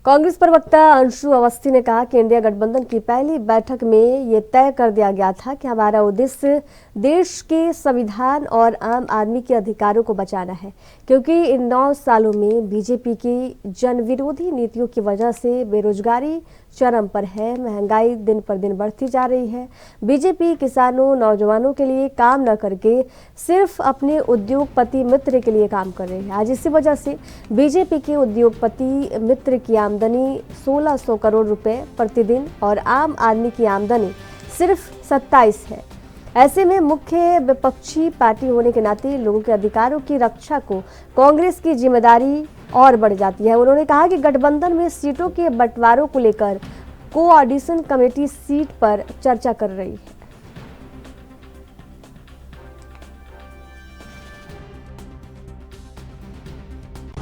कांग्रेस प्रवक्ता अंशु अवस्थी ने कहा कि इंडिया गठबंधन की पहली बैठक में ये तय कर दिया गया था कि हमारा उद्देश्य देश के संविधान और आम आदमी के अधिकारों को बचाना है, क्योंकि इन 9 सालों में बीजेपी की जनविरोधी नीतियों की वजह से बेरोजगारी चरम पर है, महंगाई दिन पर दिन बढ़ती जा रही है। बीजेपी किसानों, नौजवानों के लिए काम न करके सिर्फ अपने उद्योगपति मित्र के लिए काम कर रही है। आज इसी वजह से बीजेपी के उद्योगपति मित्र की आमदनी 1600 करोड़ रुपए प्रतिदिन और आम आदमी की आमदनी सिर्फ 27 है। ऐसे में मुख्य विपक्षी पार्टी होने के नाते लोगों के अधिकारों की रक्षा को कांग्रेस की जिम्मेदारी और बढ़ जाती है। उन्होंने कहा कि गठबंधन में सीटों के बंटवारों को लेकर कोऑर्डिनेशन कमेटी सीट पर चर्चा कर रही है।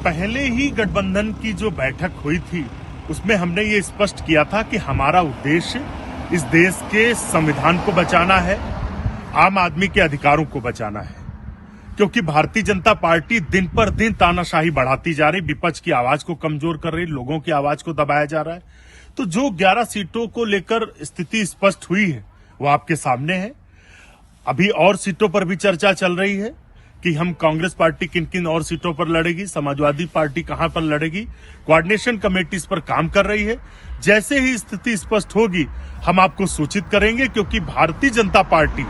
पहले ही गठबंधन की जो बैठक हुई थी उसमें हमने ये स्पष्ट किया था कि हमारा उद्देश्य इस देश के संविधान को बचाना है, आम आदमी के अधिकारों को बचाना है, क्योंकि भारतीय जनता पार्टी दिन पर दिन तानाशाही बढ़ाती जा रही, विपक्ष की आवाज को कमजोर कर रही, लोगों की आवाज को दबाया जा रहा है। तो जो 11 सीटों को लेकर स्थिति स्पष्ट हुई है वो आपके सामने है। अभी और सीटों पर भी चर्चा चल रही है कि हम कांग्रेस पार्टी किन किन और सीटों पर लड़ेगी, समाजवादी पार्टी कहां पर लड़ेगी। कोऑर्डिनेशन कमेटी इस पर काम कर रही है। जैसे ही स्थिति स्पष्ट होगी हम आपको सूचित करेंगे, क्योंकि भारतीय जनता पार्टी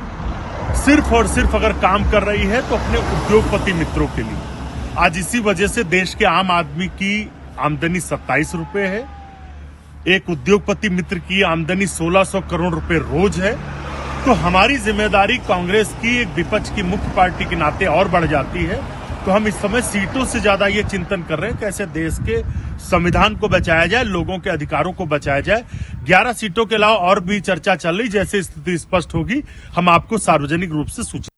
सिर्फ और सिर्फ अगर काम कर रही है तो अपने उद्योगपति मित्रों के लिए। आज इसी वजह से देश के आम आदमी की आमदनी 27 रुपए है, एक उद्योगपति मित्र की आमदनी 1600 करोड़ रुपए रोज है। तो हमारी जिम्मेदारी कांग्रेस की एक विपक्ष की मुख्य पार्टी के नाते और बढ़ जाती है। तो हम इस समय सीटों से ज्यादा ये चिंतन कर रहे हैं कैसे देश के संविधान को बचाया जाए, लोगों के अधिकारों को बचाया जाए। 11 सीटों के अलावा और भी चर्चा चल रही, जैसे स्थिति स्पष्ट होगी हम आपको सार्वजनिक रूप से सूचित